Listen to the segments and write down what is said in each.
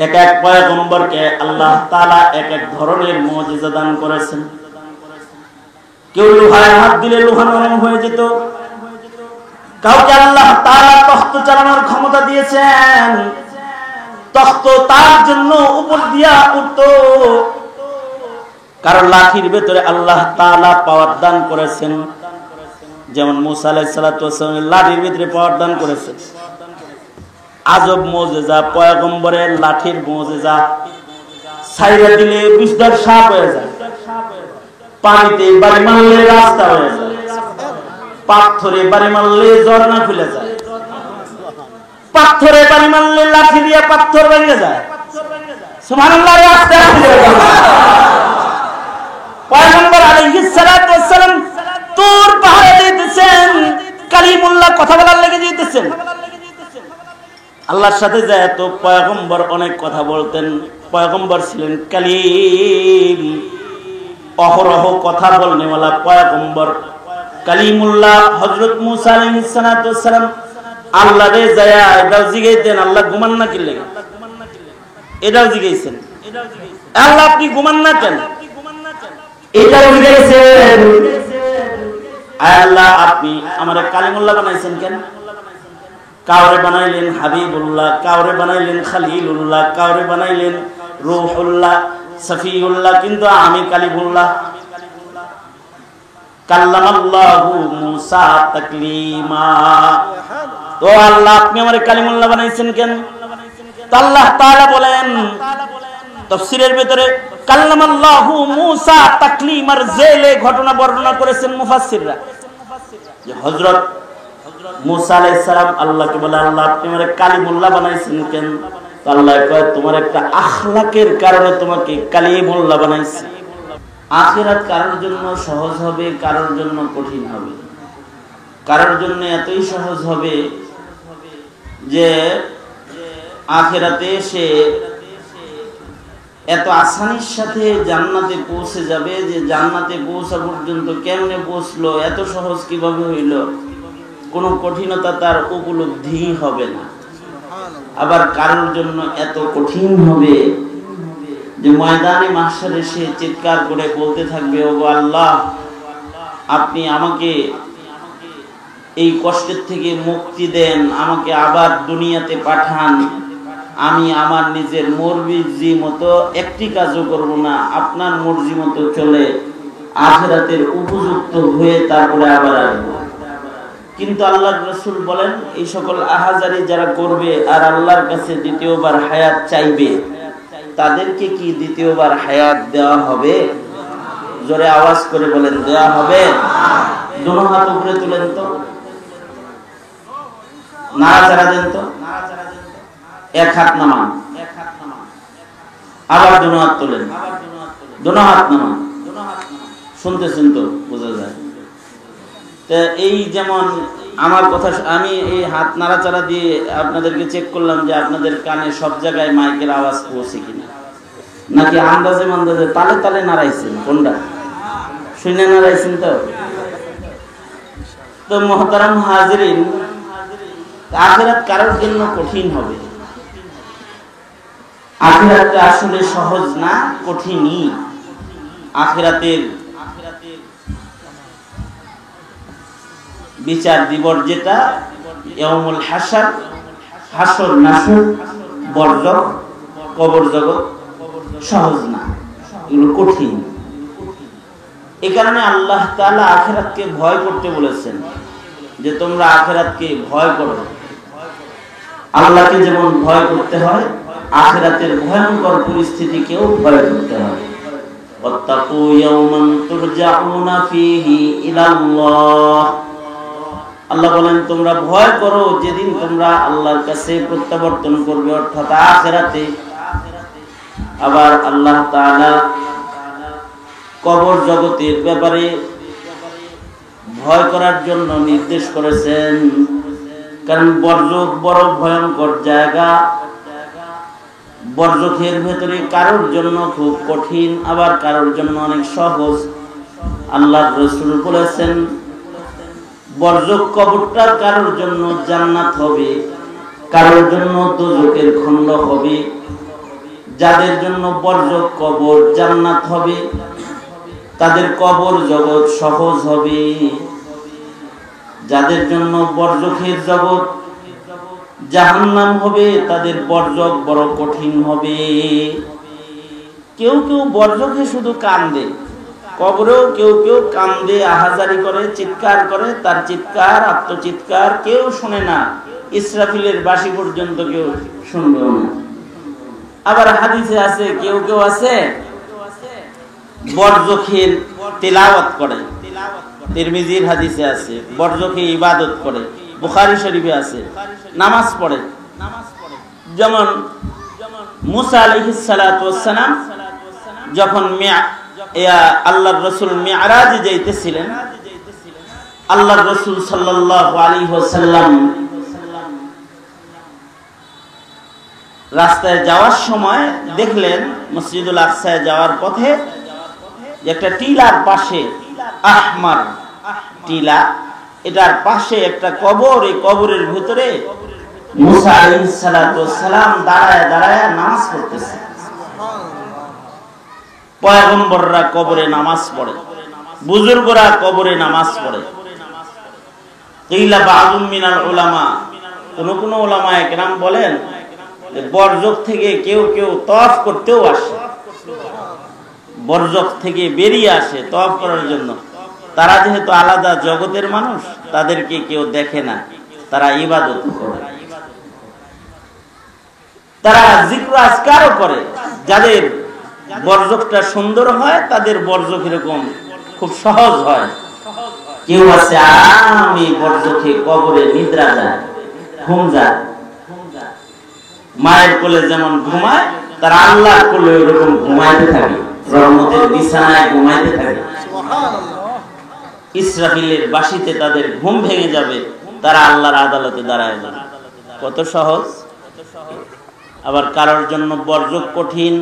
এক এক পয়গম্বরকে আল্লাহ তাআলা এক এক ধরনের মুজিজা দান করেছেন। কেউ লোহায় হাত দিলে লোহা নরম হয়ে যেত, কাউকে আল্লাহ তাআলা তখ্ত চালানোর ক্ষমতা দিয়েছেন, তখ্ত তার জন্য উপর দিয়া উঠত। কারণ লাঠির ভেতরে আল্লাহ তাআলা পাওয়ার দান করেছেন, যেমন মুসা আলাইহিস সালাতু ওয়াস সালামের লাঠির ভিতরে পাওয়ার দান করেছেন। আজব মুজিজা পয়গম্বরের লাঠির মুজিজা, ছাইরা দিলে বিষধর সাপ হয়ে যায়, পানিতে বাড়ি মারলে রাস্তা হয়ে যায়, পাথরে বাড়ি মারলে ঝর্ণা খুলে যায়, পাথরে বাড়ি মারলে লাঠি দিয়ে পাথর ভেঙে যায়। সুবহানাল্লাহ। রাস্তা খুলে যায়। পয়গম্বর আলাইহিস সালাতু ওয়াস সালাম তুর পাহাড়ে যেতেছেন, কালিমুল্লাহ কথা বলার লেগে যেতেছেন। আল্লাহর সাথে যায় তো পয়গম্বর অনেক কথা বলতেন। পয়গম্বর ছিলেন কালিম, অহরহ কথা বলনেওয়ালা পয়গম্বর কালিমুল্লাহ। হযরত মুসা আলাইহিস সালাতু ওয়াস সালাম আল্লাহরে যায় এটাও জিগাইতেন, আল্লাহ ঘুমান না কি লাগে, এটাও জিগাইছেন, আল্লাহ আপনি ঘুমান না কেন, এটাও জিগাইছেন, আল্লাহ আপনি আমারে কালিমুল্লাহ বানাইছেন কেন? কাউরে বানাইলেন হাবিবুল্লাহ, কাউরে বানাইলেন খালিলুল্লাহ, কাউরে বানাইলেন রূহুল্লাহ, সফিউল্লাহ, কিন্তু আমি কালিমুল্লাহ। কাল্লামাল্লাহু মুসা তাকলিমা। তো আল্লাহ আপনি আমারে কালিমুল্লাহ বানাইছেন কেন? তো আল্লাহ তাআলা বলেন তাফসীরের ভিতরে কাল্লামাল্লাহু মুসা তাকলিমার জেলে ঘটনা বর্ণনা করেছেন মুফাসসিররা, যে হযরত মুসা আলাইহিস সালাম আল্লাহকে বলে আল্লাহ আপনি আমারে কালিমুল্লাহ বানাইছেন কেন? তো আল্লাহ কয় তোমার একটা আখলাকের কারণে তোমাকে কালিমুল্লাহ বানাইছি। আখিরাত কারোর জন্য সহজ হবে, কারোর জন্য কঠিন হবে। কারোর জন্য এতই সহজ হবে যে আখিরাতে সে এত আসানির সাথে জান্নাতে পৌঁছে যাবে যে জান্নাতে পৌঁছা পর্যন্ত কেমনে পৌঁছলো, এত সহজ কিভাবে হইল, কোনো কঠিনতা তার উপলব্ধি হবে না। আবার কারোর জন্য এত কঠিন হবে যে ময়দানে মাহশারে সে চিৎকার করে বলতে থাকবে, ওগো আল্লাহ আপনি আমাকে এই কষ্টের থেকে মুক্তি দেন, আমাকে আবার দুনিয়াতে পাঠান, আমি আমার নিজের মর্জি মতো একটি কাজও করব না, আপনার মর্জি মতো চলে আখিরাতের উপযুক্ত হয়ে তারপরে আবার আসবো। কিন্তু আল্লাহর রাসূল বলেন এই সকল আহাজারি যারা করবে আর আল্লাহর কাছে দ্বিতীয়বার হায়াত চাইবে, তাদেরকে কি দ্বিতীয়বার হায়াত দেওয়া হবে? জোরে আওয়াজ করে বলেন দেওয়া হবে? দুনো হাত উপরে তুলেন তো, নাড়াচাড়া দেন তো, এক হাত নামান, আবার দুনো হাত তোলেন, দুনো হাত নামান। শুনতেছেন তো, বোঝা যায়। এই যেমন আমার কথা, আমি এই হাত নাড়াচাড়া দিয়ে আপনাদেরকে চেক করলাম যে আপনাদের কানে সব জায়গায় মাইকের আওয়াজ পৌঁছে কিনা, নাকি আন্দাজে মান্দাজে তালে তালে নাড়াইছেন, কোনটা শুনে নাড়াইছেন? তো মুহতারাম হাজিরিন, আখিরাত কারোর জন্য কঠিন হবে। আখিরাতটা আসলে সহজ না, কঠিনই। আখিরাতের বিচার দিবস যেটা ইয়াউমুল হাসর, হাসর নাসর, বরজখ, কবর জগৎ সহজ না, এগুলো কঠিন। এই কারণে আল্লাহ তাআলা আখিরাতকে ভয় করতে বলেছেন যে তোমরা আখিরাতকে ভয় করো। আল্লাহকে যেমন ভয় করতে হয়, আখিরাতের ভয়ঙ্কর পরিস্থিতিকেও ভয় করতে হয়। ওয়াত্তাকু ইয়াওমান তুরজাউনা ফীহি ইলাল্লাহ। আল্লাহ বলেন তোমরা ভয় করো যেদিন তোমরা আল্লাহর কাছে প্রত্যাবর্তন করবে, অর্থাৎ আখিরাতে। আবার আল্লাহ তাআলা কবর জগতের ব্যাপারে ভয় করার জন্য নির্দেশ করেছেন, কারণ বরজখ বড় ভয়ঙ্কর জায়গা। বরজখের ভেতরে কারোর জন্য খুব কঠিন, আবার কারোর জন্য অনেক সহজ। আল্লাহর রাসূল বলেছেন বরজখ কবরটা কারোর জন্য জান্নাত হবে, কারোর জন্য দোজখের খণ্ড হবে। যাদের জন্য বর্জক কবর জান্নাত হবে, তাদের কবর জগৎ সহজ হবে। যাদের জন্য বর্জকের জগৎ জাহান্নাম হবে, তাদের বর্জক বড় কঠিন হবে। কেউ কেউ বর্জকে শুধু কান্দে, কবরেও কেউ কেউ কান্দে, আহাজারি করে, চিৎকার করে। তার চিৎকার, আত্মচিৎকার কেউ শুনে না, ইসরাফিলের বাঁশি পর্যন্ত কেউ শুনবেও না। আবার হাদিসে আছে কেউ কেউ আছে বর্জকের তিলাওয়াত করে, তিরমিজির হাদিসে আছে বর্জকে ইবাদত করে, বুখারী শরীফে আছে নামাজ পড়ে। যেমন মুসা আলাইহিস সালাতু ওয়াস সালাম যখন আল্লাহর রাসূল মিরাজে যাইতেছিলেন, আল্লাহর রাসূল সাল্লাল্লাহু আলাইহি ওয়াসাল্লাম রাস্তায় যাওয়ার সময় দেখলেন মসজিদুল আকসায় যাওয়ার পথে একটা টিলার পাশে, আহমার টিলা, এটার পাশে একটা কবর। এই কবরের ভিতরে মুসা আলাইহিস সালাতু ওয়াস সালাম দাঁড়ায় দাঁড়ায় নামাজ পড়তেছে। পয়গম্বররা কবরে নামাজ পড়ে, বুজুর্গরা কবরে নামাজ পড়ে। কিলা বাযুম মিনাল উলামা, কোন উলামায়ে কেরাম বলেন বর্জক থেকে কেউ কেউ তওয়াফ করতেও আসে, বর্জক থেকে বেরিয়ে আসে তওয়াফ করার জন্য। তারা যেহেতু আলাদা জগতের মানুষ, তাদেরকে কেউ দেখে না, তারা ইবাদত করে, তারা জিক্র আজকারও করে। যাদের বর্জকটা সুন্দর হয় তাদের বর্জক এরকম খুব সহজ হয়। কেউ আছে আরামে বর্জকে কবরে নিদ্রা যায়, ঘুম যায়। মায়ের কোলে যেমন ঘুমায়, তারা আল্লাহর কোলে এরকম ঘুমাইতে থাকে, রহমতের বিছানায় ঘুমাইতে থাকে। ইসরাফিলের বাঁশিতে তাদের ঘুম ভেঙে যাবে, তারা আল্লাহর আদালতে দাঁড়ায় যাবে। কত সহজ। আবার কারোর জন্য বর্জক কঠিন।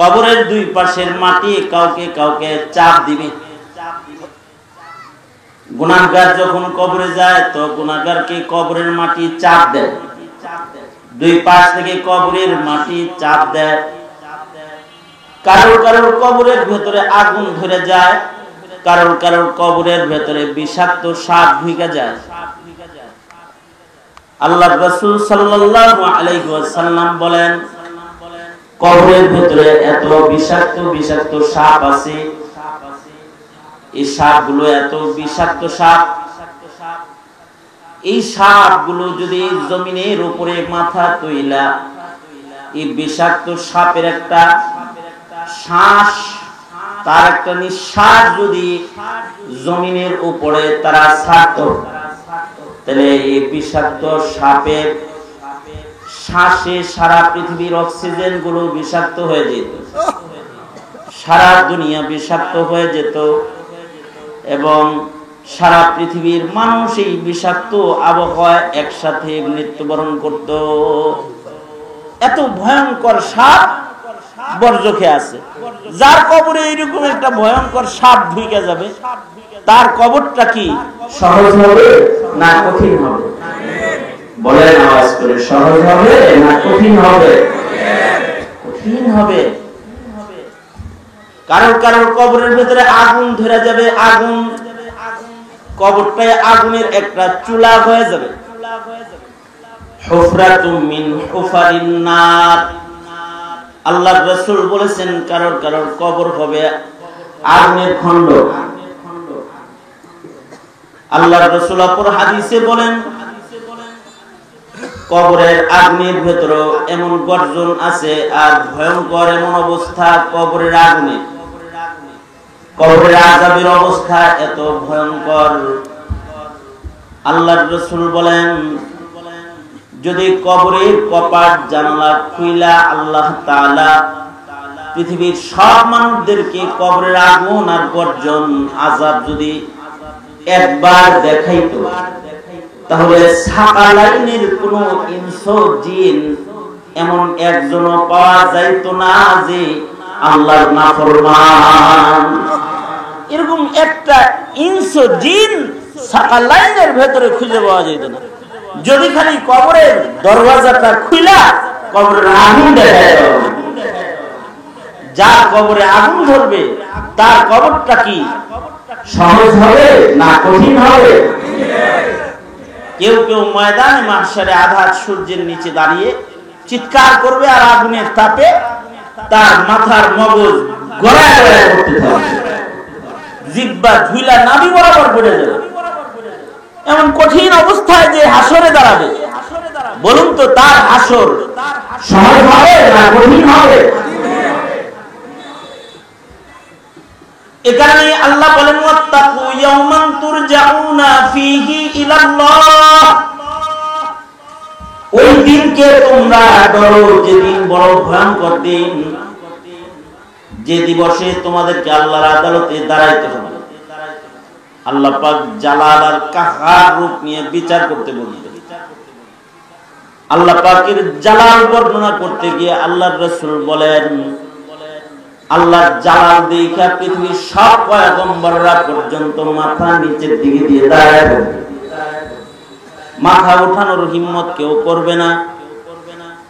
কবরের দুই পাশের মাটি কাউকে কাউকে চাপ দিবে। গুনাহগার যখন কবরে যায় তো গুনাহগারকে কবরের মাটি চাপ দেয়, দুই পাশ থেকে কবরের মাটি চাপ দেয়। কারোর কারোর কবরের ভেতরে আগুন ধরে যায়, কারোর কারোর কবরের ভেতরে বিষাক্ত সাপ ঢুকে যায়। আল্লাহর রাসূল সাল্লাল্লাহু আলাইহি ওয়াসাল্লাম বলেন, কবরের ভেতরে এত বিষাক্ত বিষাক্ত সাপ আছে, এই সাপগুলো এত বিষাক্ত সাপ, এই সাপগুলো যদি জমিনের উপরে মাথা তুইলা, এই বিষাক্ত সাপের একটা শ্বাস, তার একটা নিঃশ্বাস যদি জমিনের উপরে তারা ছাড়তো, তাহলে এই বিষাক্ত সাপের শ্বাসে সারা পৃথিবীর অক্সিজেন গুলো বিষাক্ত হয়ে যেত, সারা দুনিয়া বিষাক্ত হয়ে যেত এবং সারা পৃথিবীর মানুষ এই বিষাক্ত আবহাওয়ায় একসাথে মৃত্যুবরণ করত। এত ভয়ঙ্কর সাপ বর্জকে আছে। যার কবরে এইরকম একটা ভয়ঙ্কর সাপ ঢুকে যাবে, তার কবরটা কি সহজ হবে না কঠিন হবে? বলেন আওয়াজ করে, সহজ হবে না কঠিন হবে? কঠিন হবে। কারোর কারোর কবরের ভিতরে আগুন ধরে যাবে, আগুন, কবরটায় আগুনের একটা চুলা হয়ে যাবে। হুফরাতুম মিন হুফারিন নার, আল্লাহর রাসূল বলেছেন কারোর কারোর কবর হবে আগুনের খণ্ড। আল্লাহর রাসূল অপর হাদিসে বলেন, কবরের আগুনের ভেতরে এমন গর্জন আছে আর ভয়ঙ্কর এমন অবস্থা কবরের আগুনে, কবরের আযাবের অবস্থা এত ভয়ঙ্কর। আল্লাহর রাসূল বলেন, যদি কবরের কপাট জানালা খুইলা আল্লাহ তাআলা পৃথিবীর সব মানুষদেরকে কবরের আগুন আর গর্জন আযাব যদি একবার দেখাইতো, তাহলে সাকালাইনের কোন ইনসু জিন এমন একজনও পাওয়া যাইতো না যে আল্লাহর নাফরমান। এরকম একটা ইনসু জিন সাকালাইনের ভেতরে খুঁজে পাওয়া যেত না। যদি খালি কবরের দরওয়াজাটা খুইলা কবরের আগুন দেখা যায়, যার কবরে আগুন ধরবে তার কবরটা কি সহজ হবে না কঠিন হবে? কেউ কেউ ময়দানে মাহশারে আধার সূর্যের নিচে দাঁড়িয়ে চিৎকার করবে আর আগুনের তাপে তার মাথার মগজ গড়ায় গড়ায় করতে থাকবে, জিহ্বা ঝুলা নাভি বরাবর পড়ে যাবে। এমন কঠিন অবস্থায় যে হাসরে দাঁড়াবে, বলুন তো তার হাসর সহজ হবে না কঠিন হবে? এ কারণে আল্লাহ বলেন ওয়াত্তাকু ইয়াওমান তুরজাউনা ফীহি ইলাল্লাহ, ওই দিনকে তোমরা ডরো যেদিন বড় ভয়ঙ্কর দিন, যে দিবসে তোমাদেরকে আল্লাহর আদালতে দাঁড়াইতে হবে। আল্লাহ পাক জালাল আর কাহার রূপ নিয়ে বিচার করতে বলবেন। আল্লাহ পাকের জালাল বর্ণনা করতে গিয়ে আল্লাহর রাসূল বলেন, আল্লাহর জালাল দেখা পৃথিবীর সব পয়গম্বররা পর্যন্ত মাথা নিচের দিকে দিয়ে দাঁড়ায় থাকবে, মাথা ওঠানোর হিম্মত কেউ করবে না।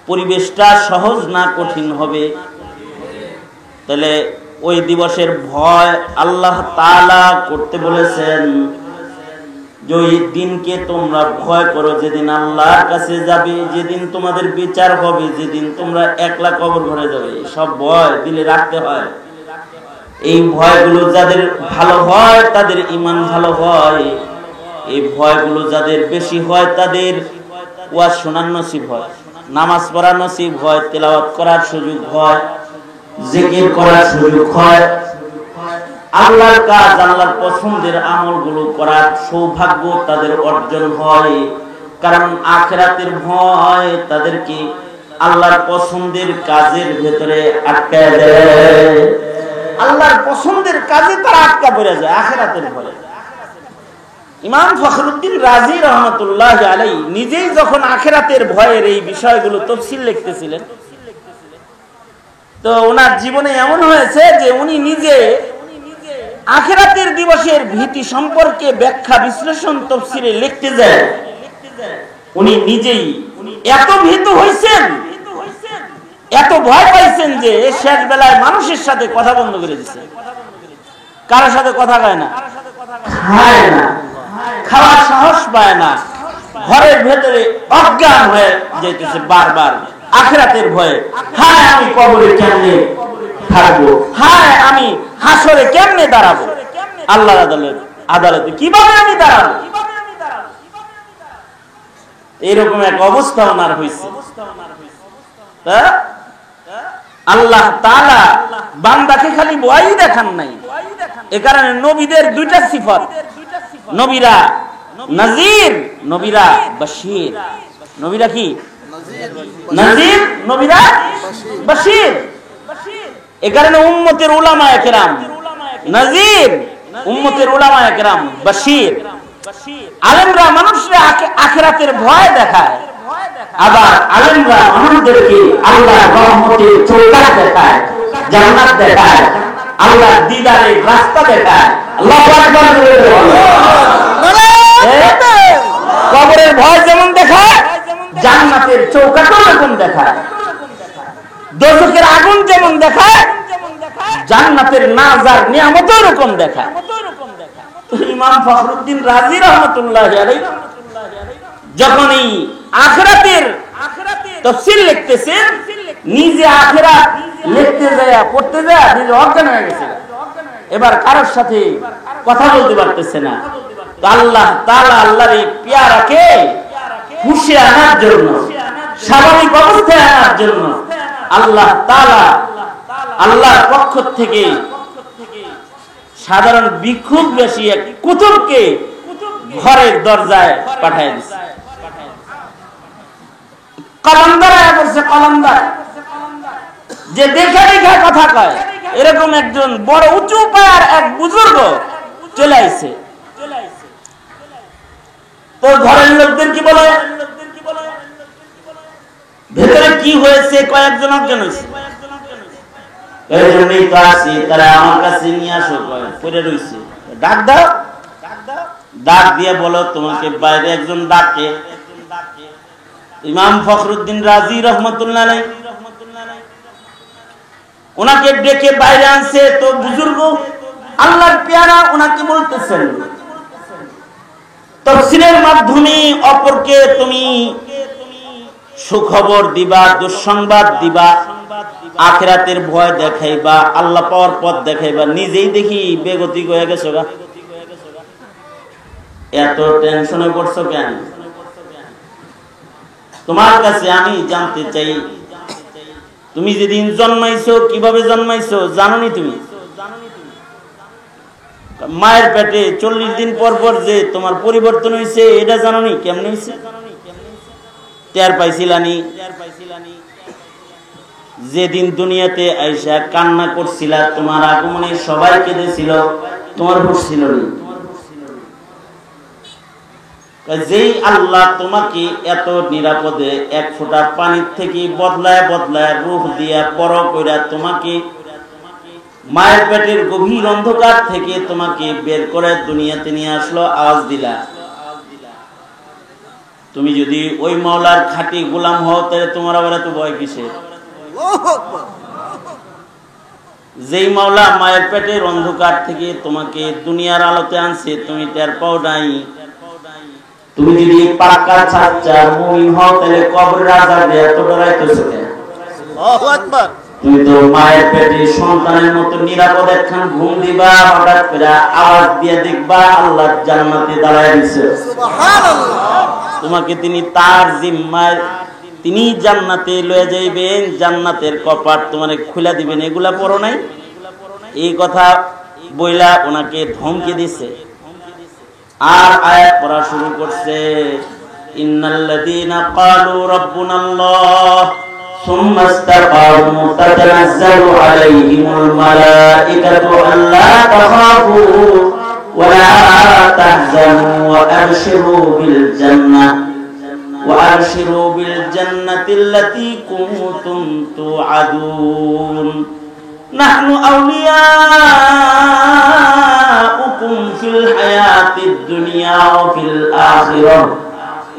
পরিবেশটা সহজ না কঠিন হবে? তাহলে ওই দিবসের ভয় আল্লাহ তাআলা করতে বলেছেন যে ওই দিনকে তোমরা ভয় করো, যেদিন আল্লাহর কাছে যাবে, যেদিন তোমাদের বিচার হবে, যেদিন তোমরা একলা কবর ভরে যাবে। সব ভয় দিলে রাখতে হয়। এই ভয়গুলো যাদের ভালো হয় তাদের ঈমান ভালো হয়, এই ভয়গুলো যাদের বেশি হয় তাদের ওয়াজ শোনার নসিব হয়, নামাজ পড়ার নসিব হয়, তেলাওয়াত করার সুযোগ হয়, জিকির করার সুযোগ হয়, আল্লাহর কাজ আল্লাহর পছন্দের আমলগুলো করার সৌভাগ্য তাদের অর্জন হয়। কারণ আখিরাতের ভয় তাদেরকে আল্লাহর পছন্দের কাজের ভেতরে আটকায় দেয়, আল্লাহর পছন্দের কাজে তারা আটকা পড়ে যায় আখিরাতের ভয়ে। ইমাম ফখরুদ্দিন রাজি রহমতুল্লাহ আলাইহি নিজেই যখন আখিরাতের ভয়ের এই বিষয়গুলো তাফসীর লিখতেছিলেন, তো ওনার জীবনে এমন হয়েছে যে উনি নিজে আখিরাতের দিবসের ভীতি সম্পর্কে ব্যাখ্যা বিশ্লেষণ তাফসীরে লিখতে যায়। উনি নিজেই এত ভীত হয়েছেন, এত ভয় পাইছেন যে শেষ বেলায় মানুষের সাথে কথা বন্ধ করে দিয়েছে। কারোর সাথে কথা কয় না, খায় না, খাওয়ার সাহস পায় না, ঘরের ভেতরে অজ্ঞান হয়ে যেতেছে বারবার আখিরাতের ভয়ে। হায় আমি কবরে কেমনে থাকবো, হায় আমি হাসরে কেমনে দাঁড়াবো, আল্লাহর আদালতে কিভাবে আমি দাঁড়াবো, এইরকম এক অবস্থা ওনার হয়েছে। আল্লাহ তাআলা বান্দাকে খালি ভয়ই দেখান নাই, এ কারণে নবীদের দুইটা সিফাত, নবীরা নাজির, নবীরা বাশীর। নবীরা কি? নাজির, নবীরা বাশীর। এ কারণে উম্মতের উলামায়ে কেরাম নাজির, উম্মতের উলামায়ে কেরাম বাশীর। আলেমরা মানুষরা আখিরাতের ভয় দেখায়, আবার আলেমরা মানুষদেরকে আল্লাহর রহমতের চৌকাঠ দেখায়, জান্নাত দেখায়, আল্লাহর দিদারের রাস্তা দেখায়। আল্লাহু আকবার। কবরের ভয় যেমন দেখায়, জান্নাতের চৌকাঠও এরকম দেখায়। দোজখের আগুন যেমন দেখায়, জান্নাতের নাজার নিয়ামতও এরকম দেখায়। ইমাম ফখরুদ্দিন রাজি রহমতুল্লাহ আলাইহি যখন এই আখিরাতের তাফসীর লিখতেছেন, নিজে আখিরাত লিখতে যায়, পড়তে যায়, নিজে অজ্ঞান হয়ে গেছে, এবার কারোর সাথে কথা বলতে পারতেছে না। তো আল্লাহ তাআলা আল্লাহর এই পেয়ারাকে খুশি আনার জন্য, স্বাভাবিক অবস্থায় আনার জন্য আল্লাহ তাআলা আল্লাহর পক্ষ থেকে সাধারণ ভিক্ষুক বেশি এক কুতুবকে ঘরের দরজায় পাঠিয়ে দিয়েছে। কলমদার বলছে, কলমদার যে দেখে দেখে কথা কয়, এরকম একজন বড় উঁচু পায়ার এক বুজুর্গ চলে আইছে। তো ঘরের লোকদের কি বলে, ভেতরে কি হয়েছে, কয়েকজন অজ্ঞান হয়েছে, তারা আমার কাছে নিয়ে আসো, পড়ে রয়েছে, ডাক দাও, ডাক দিয়ে বলো তোমাকে বাইরে একজন ডাকে। ইমাম ফখরুদ্দিন রাজি রহমতুল্লাহ আলাইহি ওনাকে ডেকে বাইরে আনছে, তো বুজুর্গ আল্লাহর পেয়ারা ওনাকে বলতেছেন তাফসীরের মাধ্যমে অপরকে তুমি সুখবর দিবা, দুঃসংবাদ দিবা, আখিরাতের ভয় দেখাইবা, আল্লাহ পাওয়ার পথ দেখাইবা, নিজেই দেখি বেগতিক হয়ে গেছো গা। এত টেনশনে পড়ছো কেন? তোমার কাছে আমি জানতে চাই, তুমি যেদিন জন্মাইছো কিভাবে জন্মাইছো জানোনি? তুমি মায়ের পেটে 40 দিন পর পর যে তোমার পরিবর্তন হয়েছে এটা জানোনি? কেমনে হয়েছে টের পাইছিলানি? যেদিন দুনিয়াতে আইসা কান্না করছিলা, তোমার আগমনে সবাই কেঁদেছিল, তোমার হুঁশ ছিল না। যেই আল্লাহ তোমাকে এত নিরাপদে এক ফোঁটা পানির থেকে বদলায় বদলায় রূহ দিয়া পর কইরা তোমাকে মায়ের পেটের গভীর অন্ধকার থেকে তোমাকে বের করে দুনিয়াতে নিয়ে আসলো, আওয়াজ দিলা, তুমি যদি ওই মাওলার খাঁটি গোলাম হও তাহলে তোমার আবার এত ভয় কিসে? যেই মাওলা মায়ের পেটের অন্ধকার থেকে তোমাকে দুনিয়ার আলোতে আনছে তুমি টের পাও নাই। তুমি যদি পাক্কা সাচ্চা মুমিন হও তাহলে কবরের আযাবে এত ডরাইতেছো কেন? আল্লাহু আকবার। তুমি তো মায়ের পেটে সন্তানের মতো নিরাপদ একখান ঘুম দিবা, হঠাৎ করে আওয়াজ দিয়ে দেখবা আল্লাহ জান্নাতে দাঁড়ায় দিয়েছে। সুবহানাল্লাহ। তোমাকে তিনি তার জিম্মায় তিনি জান্নাতে লয়ে যাইবেন, জান্নাতের কপাট তোমারে খুলে দিবেন। এগুলা পড়ো নাই? এই কথা বইলা ওনাকে ধমকে দিছে। আর আয়াত পড়া শুরু করছে, ইন্নাল্লাযীনা ক্বালু রাব্বুনাল্লাহ সুম্মা ইসতাকামু তাতানাজ্জালু আলাইহিমুল মালাঈকাতু আল্লা তাখাফু ওয়া লা তাহজানু ওয়া আবশিরু বিল জান্নাহ وأبشروا بالجنة التي كنتم توعدون نحن أولياؤكم في الحياة الدنيا وفي الآخرة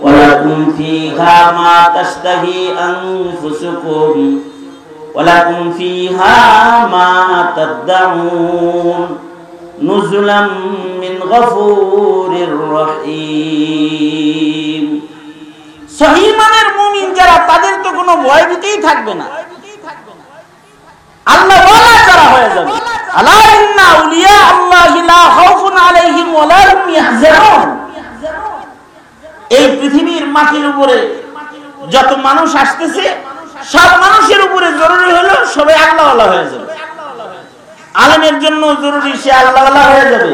ولكم فيها ما تشتهي أنفسكم ولكم فيها ما تدعون نزلا من غفور رحيم। সহিহ ইমানের মুমিন যারা, তাদের তো কোনো ভয় ভীতিই থাকবে না, আল্লাহ ওয়ালা যারা হয়ে যাবে। আলা ইন্না আউলিয়া আল্লাহি লা খাউফুন আলাইহিম ওয়া লা হুম ইয়াহজানুন। এই পৃথিবীর মাটির উপরে যত মানুষ আসতেছে সব মানুষের উপরে জরুরি হলো সবাই আল্লাহ ওয়ালা হয়ে যাবে। আলেমের জন্য জরুরি সে আল্লাহ ওয়ালা হয়ে যাবে,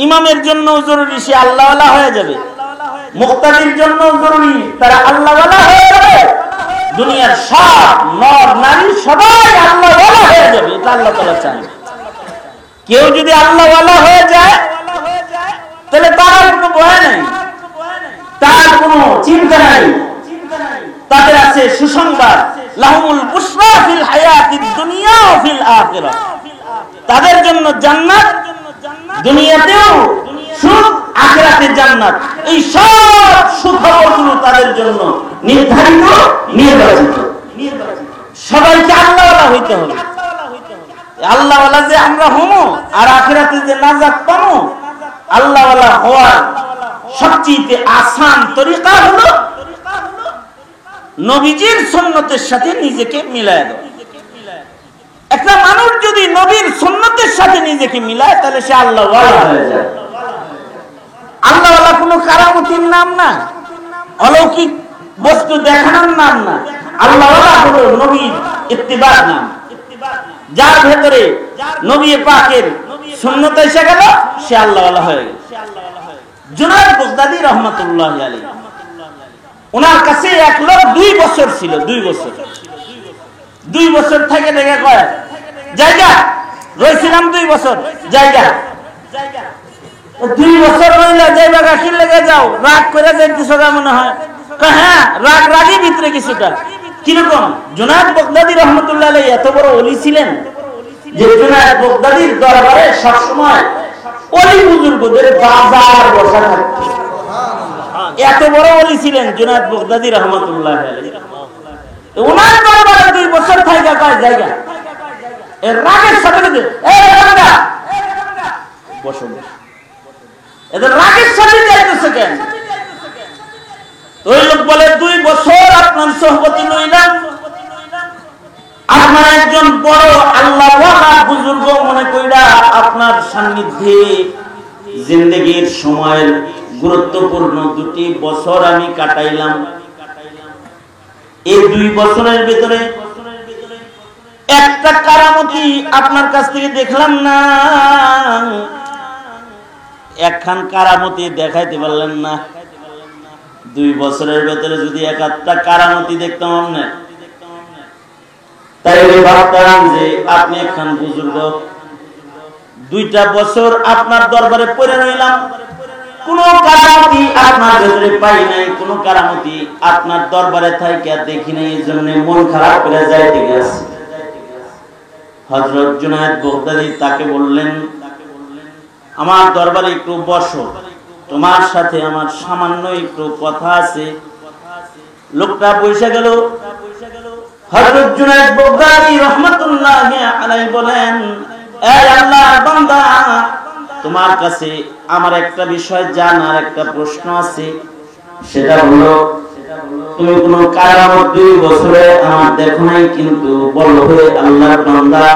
ইমামের জন্য জরুরি সে আল্লাহ ওয়ালা হয়ে যাবে, মুক্তাদির জন্য জরুরি তারা আল্লাহ ওয়ালা হয়ে যাবে। দুনিয়ার সব নর নারী সবাই আল্লাহ ওয়ালা হয়ে যাবে, এটা আল্লাহ তাআলা চান। কেউ যদি আল্লাহ ওয়ালা হয়ে যায় তাহলে তার কোনো ভয় নাই, তার কোনো চিন্তা নাই, তাদের আছে সুসংবাদ, লাহুমুল বুশরা ফিল হায়াতিদ দুনিয়া ওয়া ফিল আখিরাহ। তাদের জন্য জান্নাত, দুনিয়াতেও সুখ, আখিরাতে জান্নাত। এই সব সুখবরগুলো তাদের জন্য নির্ধারিত, নির্বাচিত। সবাইকে আল্লাহওয়ালা হইতে হবে। আল্লাহওয়ালা যে আমরা হমো আর আখিরাতে যে নাজাত পাবো, আল্লাহওয়ালা হওয়ার সবচেয়ে আসান তরিকা হলো নবীজির সুন্নতের সাথে নিজেকে মিলায় দেওয়া। একটা মানুষ যদি নবীর সুন্নতের সাথে নিজেকে মিলায় তাহলে সে আল্লাহওয়ালা হয়ে যায়। আল্লাহওয়ালা কোনো কারামতির নাম না, অলৌকিক বস্তু দেখানোর নাম না। আল্লাহওয়ালা হলো নবীর ইত্তিবার নাম। যার ভেতরে নবী পাকের সুন্নত এসে গেল সে আল্লাহওয়ালা হয়ে গেল। জুনায়েদ বাগদাদী রাহমাতুল্লাহি আলাইহি, ওনার কাছে এক লোক 2 বছর ছিল। 2 বছর থেকে দেখে কয় জায়গা রয়েছিলাম 2 বছর জায়গা 2 বছর রইলে যাইবা গাছির লেগে যাও, রাগ করে যাইতেছ মনে হয়। হ্যাঁ, রাগের ভিতরে কিছুটা। কিরকম? জুনায়েদ বাগদাদী রাহমাতুল্লাহি আলাইহি এত বড় ওলি ছিলেন যে জুনায়েদ বাগদাদীর দরবারে সবসময় ওলি বুজুর্গদের বাজার বসা থাকতো। এত বড় ওলি ছিলেন জুনায়েদ বাগদাদী রাহমাতুল্লাহি আলাইহি। ওনার দরবারে 2 বছর থাকা কয় জায়গা এর রাগের সাথে বসো, এদের রাগের সাথে যাইতেছে কেন? ওই লোক বলে 2 বছর আপনার সোহবতি লইলাম, আপনার একজন বড় আল্লাহওয়ালা বুজুর্গ মনে কইরা আপনার সান্নিধ্যে জিন্দেগীর সময়ের গুরুত্বপূর্ণ 2টি বছর আমি কাটাইলাম। এই 2 বছরের ভিতরে একটা কারামতি আপনার কাছ থেকে দেখলাম না, একখান কারামতি দেখাইতে পারলেন না। 2 বছরের ভেতরে যদি একটা কারামতি দেখতাম না, তাইলে ভাবতাম যে আপনি একখান বুজুর্গ। 2টা বছর আপনার দরবারে পড়ে রইলাম, কোন কারামতি আপনার ভেতরে পাই নাই, কোন কারামতি আপনার দরবারে থাইকা দেখি নাই, এই জন্য মন খারাপ করে যাইতে গেছে। হযরত জুনায়েদ বাগদাদী তাকে বললেন, আমার দরবারে একটু বসো, তোমার সাথে আমার সামান্য একটু কথা আছে। লোকটা বসে গেল। হযরত জুনায়েদ বাগদাদী রাহমাতুল্লাহি আলাইহি বলেন, এই আল্লাহর বান্দা, তোমার কাছে আমার একটা বিষয় জানার একটা প্রশ্ন আছে। সেটা হলো, তুমি কোন কারামত 2 বছরে আমার দেখো নাই, কিন্তু বলো হে আল্লাহর বান্দা,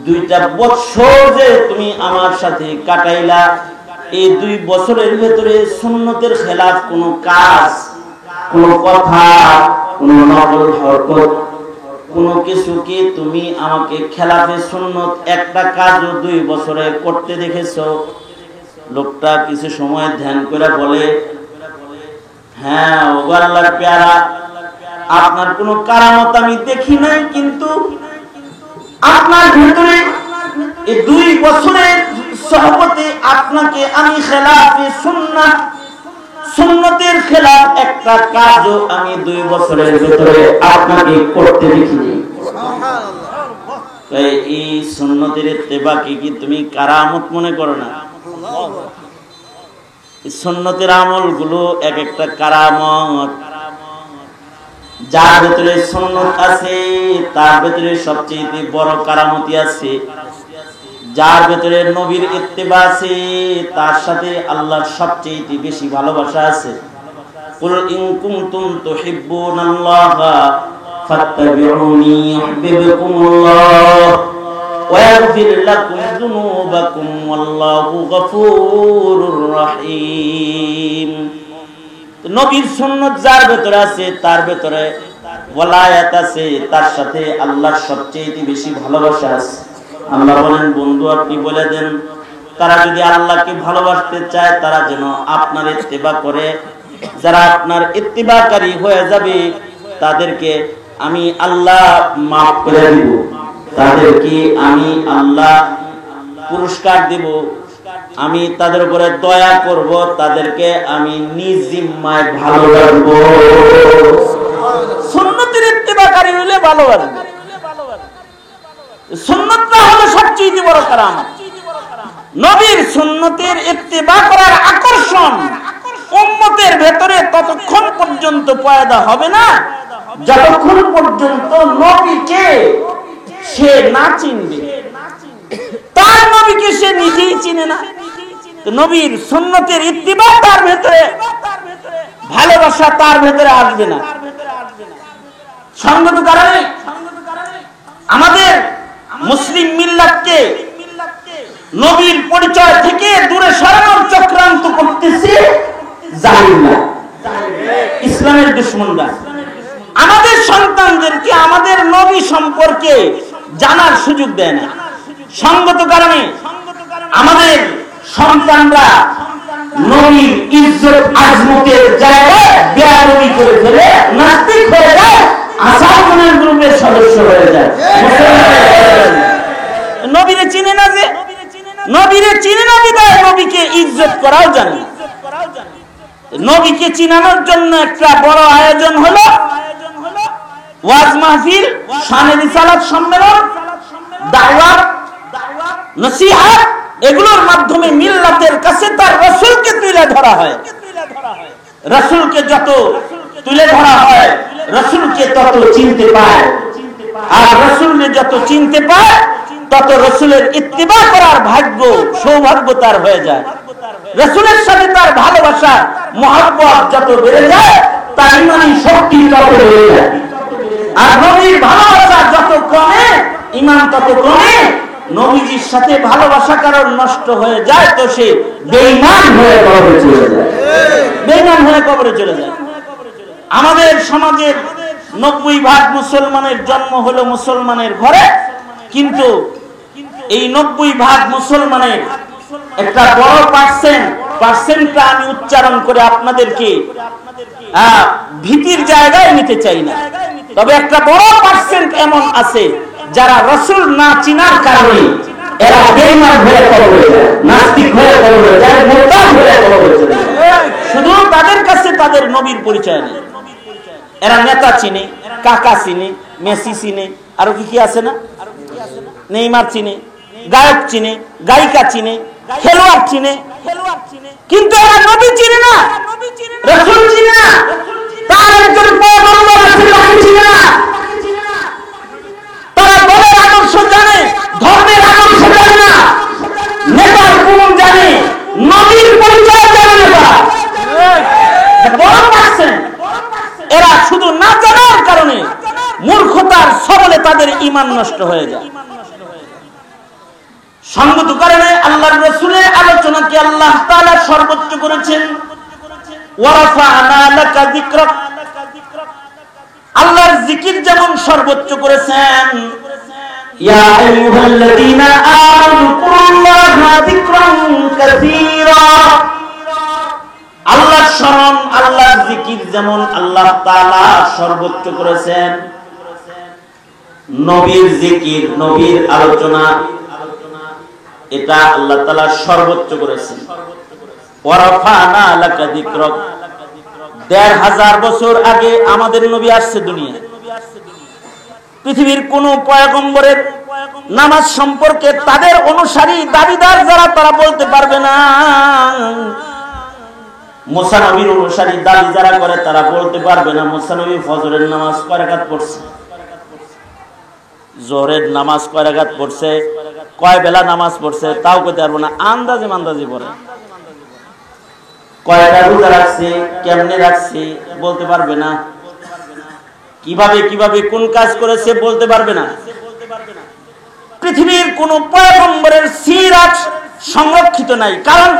2টা বছর যে তুমি আমার সাথে কাটাইলা, এই 2 বছরের ভেতরে সুন্নতের খেলাফ কোন কাজ, কোন কথা, কোন নকল হরকত, কোন কিছু কি তুমি আমাকে খেলাফে সুন্নত একটা কাজও 2 বছরে করতে দেখেছো? লোকটা কিছু সময় ধ্যান করে বলে, হ্যাঁ ও আল্লাহর পেয়ারা, আপনার কোন কারামত আমি দেখি নাই, কিন্তু আপনার ভিতরে এই 2 বছরের সহবতে আপনাকে আমি খেলাফে সুন্নাত, সুন্নতের খেলাফ একটা কাজও আমি 2 বছরের ভিতরে আপনাকে করতে দেখিনি। এই সুন্নতের ইত্তেবাকে কি তুমি কারামত মনে করো না? সুন্নতের আমলগুলো এক একটা কারামত। যার ভিতরে সুন্নত আছে তার ভিতরে সবচেয়ে বড় কারামতি আছে। যার ভিতরে নবীর ইত্তেবা আছে তার সাথে আল্লাহর সবচেয়ে বেশি ভালোবাসা আছে। কুল ইন কুনতুম তুহিব্বুনাল্লাহা ফাত্তাবিউনি ইউহিব্বুকুমুল্লাহ ওয়া ইয়াগফির লাকুম যুনুবাকুম ওয়াল্লাহু গফুরুর রহিম। নবীর সুন্নাত যার ভিতরে আছে তার ভিতরে ওয়ালায়াত আছে, তার সাথে আল্লাহর সবচেয়ে বেশি ভালোবাসা আছে। আল্লাহ বলেন, বন্ধু আপনি বলে দেন, তারা যদি আল্লাহকে ভালোবাসতে চায় তারা যেন আপনার ইত্তেবা করে। যারা আপনার ইত্তেবাকারী হয়ে যাবে তাদেরকে আমি আল্লাহ মাফ করে দিব, তাদেরকে আমি আল্লাহ পুরস্কার দিব, আমি তাদের উপরে দয়া করব, তাদেরকে আমি নিজ জিম্মায় ভালোবাসবো। সুন্নতের ইত্তেবাকারী হলে ভালোবাসবে। সুন্নতটা হলো সবচেয়ে বড় কারামত। নবীর সুন্নতের ইত্তেবা করার আকর্ষণ উম্মতের ভেতরে ততক্ষণ পর্যন্ত পয়দা হবে না যতক্ষণ পর্যন্ত নবীকে সে না চিনবে। তার নবীকে সে নিজেই চিনে না। তো নবীর সুন্নতের ইত্তেবা তার ভেতরে, ভালোবাসা তার ভেতরে আসবে না। সঙ্গত কারণে আমাদের মুসলিম মিল্লাতকে নবীর পরিচয় থেকে দূরে সরানোর চক্রান্ত করতেছে জাহিলরা, ইসলামের দুশমনরা। আমাদের সন্তানদেরকে আমাদের নবী সম্পর্কে জানার সুযোগ দেয় না। সঙ্গত কারণে আমাদের সন্তানরা নবীর ইজ্জত আজমতের জায়গায় বেয়াদবি করে ফেলে, নাস্তিক হয়ে যায়, আসামনের গ্রুপের সদস্য হয়ে যায়। নবীরে চিনে না, যে নবীরে চিনে না বিদায় নবীকে ইজ্জত করাও জানে। নবীকে চিনানোর জন্য একটা বড় আয়োজন হলো ওয়াজ মাহফিল, শানে রিসালাত সম্মেলন, দাওয়াত, নসিহত। এগুলোর মাধ্যমে মিল্লাতের কাছে তার রাসূলকে তুলে ধরা হয়। রাসূলকে যত তুলে ধরা হয় রাসূলকে তত চিনতে পায়, আর রাসূলকে যত চিনতে পায় তত রাসূলের ইত্তিবা করার ভাগ্য সৌভাগ্য তার হয়ে যায়। রাসূলের সাথে তার ভালোবাসা মহব্বত যত বেড়ে যায় তার ইমানি শক্তি তত বেড়ে যায়। আর নবীর ভালোবাসা যত কমে ঈমান তত কমে। নবীজির সাথে ভালোবাসা কারণ নষ্ট হয়ে যায় তো সে বেঈমান হয়ে কবরে চলে যায়, বেঈমান হয়ে কবরে চলে যায়। আমাদের সমাজের 90% মুসলমানের জন্ম হলো মুসলমানের ঘরে, কিন্তু এই 90% মুসলমানের একটা বড় পার্সেন্টটা আমি উচ্চারণ করে আপনাদেরকে ভীতির জায়গায় নিতে চাই না, তবে একটা বড় পার্সেন্ট এমন আছে যারা রাসূল না চিনার কারণে এরা বেঈমান হয়ে কবরে যায়, নাস্তিক হয়ে কবরে যায়, মুরতাদ হয়ে কবরে যায়। শুধু তাদের কাছে তাদের নবীর পরিচয় নেই। এরা নেতা চিনে, কাকা চিনে, মেসি চিনে, আরো কি কি আছে না, নেইমার চিনে, গায়ক চিনে, গায়িকা চিনে, খেলোয়াড় চিনে, কিন্তু এরা নবী চিনে না, রাসূল চিনে না, তার একজন পয়গম্বর আছে তাকে চিনে না। তারা দলের আদর্শ জানে, ধর্মের আদর্শ জানে না, নেতার গুণ জানে, নবীর পরিচয় জানে না। বড় পার্সেন্ট এরা শুধু না জানার কারণে মূর্খতার সবলে তাদের ঈমান নষ্ট হয়ে যায়। সঙ্গত কারণে আল্লাহর রাসূলের আলোচনাকে আল্লাহ তাআলা সর্বোচ্চ করেছেন। ওয়ারাফা'না লাকা যিকরাক, আল্লাহর জিকির যেমন সর্বোচ্চ করেছেন, ইয়া আইয়ুহাল্লাযীনা আমানু কুল্লাহা যিকরান কাসীরা, আল্লাহর স্মরণ, আল্লাহর জিকির যেমন আল্লাহ তাআলা সর্বোচ্চ করেছেন, নবীর জিকির, নবীর আলোচনা এটা আল্লাহ তাআলা সর্বোচ্চ করেছেন। ওয়ারাফা'না লাকা যিকরাক, ১৫০০ বছর আগে আমাদের নবী আসছে দুনিয়ায়। পৃথিবীর কোন পয়গম্বরের নামাজ সম্পর্কে তাদের অনুসারী দাবিদার যারা তারা বলতে পারবে না। মুসা নবীর অনুসারী দাবি যারা করে তারা বলতে পারবে না মুসা নবী ফজরের নামাজ কয় রাকাত পড়ছে, জোহরের নামাজ কয় রাকাত পড়ছে, কয় বেলা নামাজ পড়ছে তাও কইতে পারবো না, আন্দাজে মান্দাজে পড়ে। কয়টা রোজা রাখছে, কেমনে রাখছে বলতে পারবে না, কিভাবে কিভাবে কোন কাজ করেছে বলতে পারবে না। পৃথিবীর কোন পয়গম্বরের সিরাত সংরক্ষিত নাই, কারণ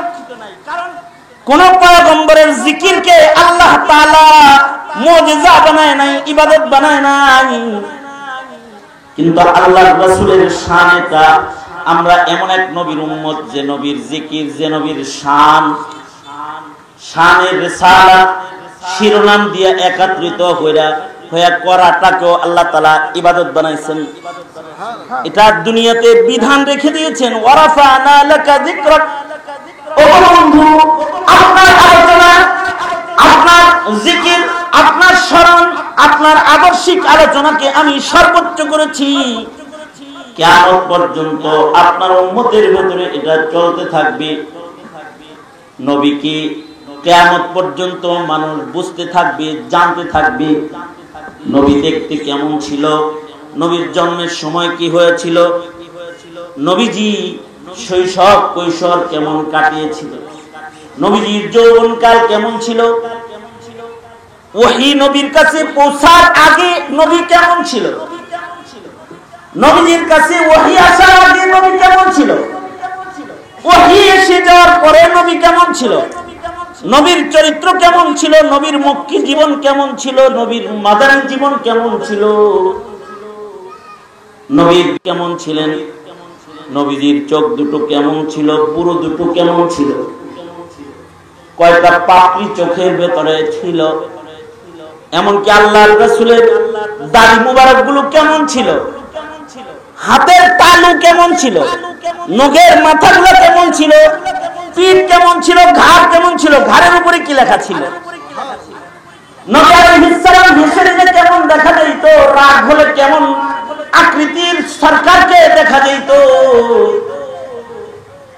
কোন পয়গম্বরের জিকিরকে আল্লাহ তাআলা মুজিজা বানায় নাই, ইবাদত বানায় নাই। কিন্তু আল্লাহর রাসূলের শানটা আমরা এমন এক নবীর উম্মত যে নবীর জিকির, যে নবীর শান, শানের রিসালাত শিরোনাম দিয়ে একত্রিত হইয়া করাটাকেও আল্লাহ তাআলা ইবাদত বানাইছেন। এটা দুনিয়াতে বিধান রেখে দিয়েছেন। ওয়ারাফা'না লাকা যিকরাক, ও বন্ধু আপনার আলোচনা, আপনার জিকির, আপনার স্মরণ, আপনার আদর্শিক আলোচনাকে আমি সর্বোচ্চ করেছি। কিয়ামত পর্যন্ত আপনার উম্মতের ভিতরে এটা চলতে থাকবে। নবী কি কিয়ামত পর্যন্ত মানুষ বুঝতে থাকবে, জানতে থাকবে নবী দেখতে কেমন ছিল, নবীর জন্মের সময় কি হয়েছিল, নবীজি শৈশব কৈশোর কেমন কাটিয়েছিল, নবীজির যৌবনকাল কেমন ছিল, ওহী নবীর কাছে পৌঁছার আগে নবী কেমন ছিল, নবীজির কাছে ওহী আসার আগে নবী কেমন ছিল, ওহী এসে যাওয়ার পরে নবী কেমন ছিল, নবীর চরিত্র কেমন ছিল, নবীর মক্কি জীবন কেমন ছিল, নবীর মাদানী জীবন কেমন ছিল, নবী কেমন ছিলেন, নবীজির চোখ দুটো কেমন ছিল, পুরো দুটো কেমন ছিল, কয়টা পাপড়ি চোখের ভেতরে ছিল, এমনকি আল্লাহর রাসূলের দাড়ি মুবারক গুলো কেমন ছিল, হাতের তালু কেমন ছিল, নখের মাথাগুলো কেমন ছিল, পিঠ কেমন ছিল, ঘাড় কেমন ছিল, ঘাড়ের উপরে কি লেখা ছিল, নবী আলাইহিস সালাম হেসে দিলে কেমন দেখা যেত, রাগ হলে কেমন আকৃতির সরকারকে দেখা যেত,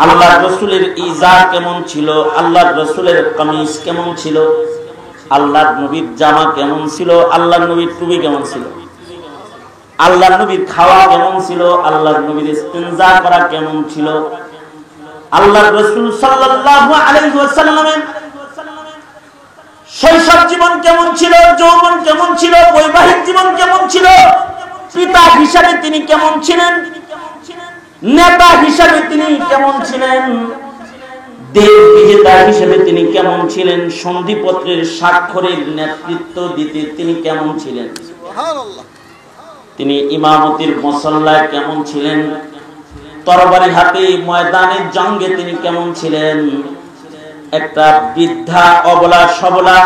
আল্লাহর রাসূলের ইজার কেমন ছিল, আল্লাহর রাসূলের কামিজ কেমন ছিল, আল্লাহর নবীর জামা কেমন ছিল, আল্লাহর নবীর টুপি কেমন ছিল। আল্লাহর নবীর খাওয়া কেমন ছিল, আল্লাহর নবীর ইস্তিনজা করা কেমন ছিল, আল্লাহর রাসূল সাল্লাল্লাহু আলাইহি ওয়াসাল্লামের শৈশব জীবন কেমন ছিল, যৌবন কেমন ছিল, বৈবাহিক জীবন কেমন ছিল, পিতা হিসাবে তিনি কেমন ছিলেন, নেতা হিসাবে তিনি কেমন ছিলেন, দেশ বিজেতা হিসেবে তিনি কেমন ছিলেন, সন্ধিপত্রের স্বাক্ষরের নেতৃত্ব দিতে তিনি কেমন ছিলেন, তিনি ইমামতির মুসল্লায় কেমন ছিলেন, তরবারি হাতে ময়দানের জঙ্গে তিনি কেমন ছিলেন, একটা বৃদ্ধা অবলা সবলা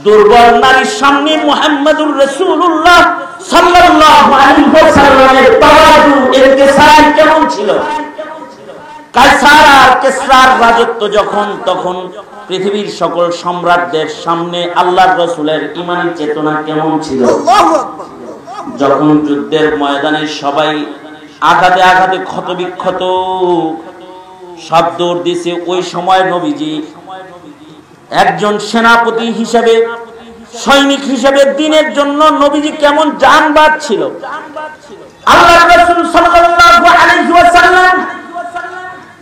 দুর্বল নারীর সামনে মুহাম্মদুর রাসূলুল্লাহ সাল্লাল্লাহু আলাইহি ওয়াসাল্লামের তাওয়াদু ইনকিসার কেমন ছিল, কায়সার আর কিসরার রাজত্ব যখন তখন পৃথিবীর সকল সম্রাটদের সামনে আল্লাহর রাসূলের ঈমানি চেতনা কেমন ছিল, যখন যুদ্ধের ময়দানে সবাই আঘাতে আঘাতে ক্ষতবিক্ষত সব দৌড় দিছে, ওই সময় নবীজি একজন সেনাপতি হিসেবে, সৈনিক হিসেবে দিনের জন্য নবীজি কেমন জান বাঁচছিল। আল্লাহর রাসূল সাল্লাল্লাহু আলাইহি ওয়াসাল্লাম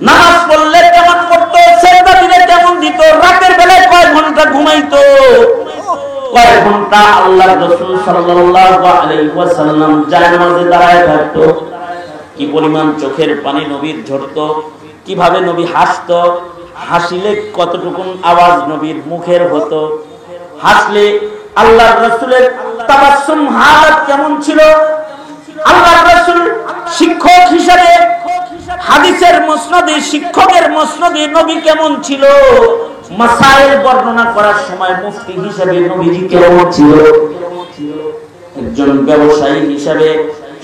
নামাজ পড়লে কেমন পড়তো, সিজদা দিলে কেমন দিত, রাতের বেলায় কয় ঘন্টা ঘুমাইতো, কয় ঘন্টা আল্লাহর রাসূল সাল্লাল্লাহু আলাইহি ওয়াসাল্লাম জানাজে দাঁড়ায় থাকতো, কি পরিমাণ চোখের পানি নবীর ঝরতো, কিভাবে নবী হাসতো, হাসিলে কতটুকুন আওয়াজ নবীর মুখের হতো, হাসলে আল্লাহর রাসূলের তাবাসসুম হালত কেমন ছিল, আল্লাহর রাসূল শিক্ষক হিসেবে হাদিসের মুসনদে, শিক্ষকের মুসনদে নবী কেমন ছিল, মাসাইল বর্ণনা করার সময় মুফতি হিসেবে নবীজি কেমন ছিল, একজন ব্যবসায়ী হিসেবে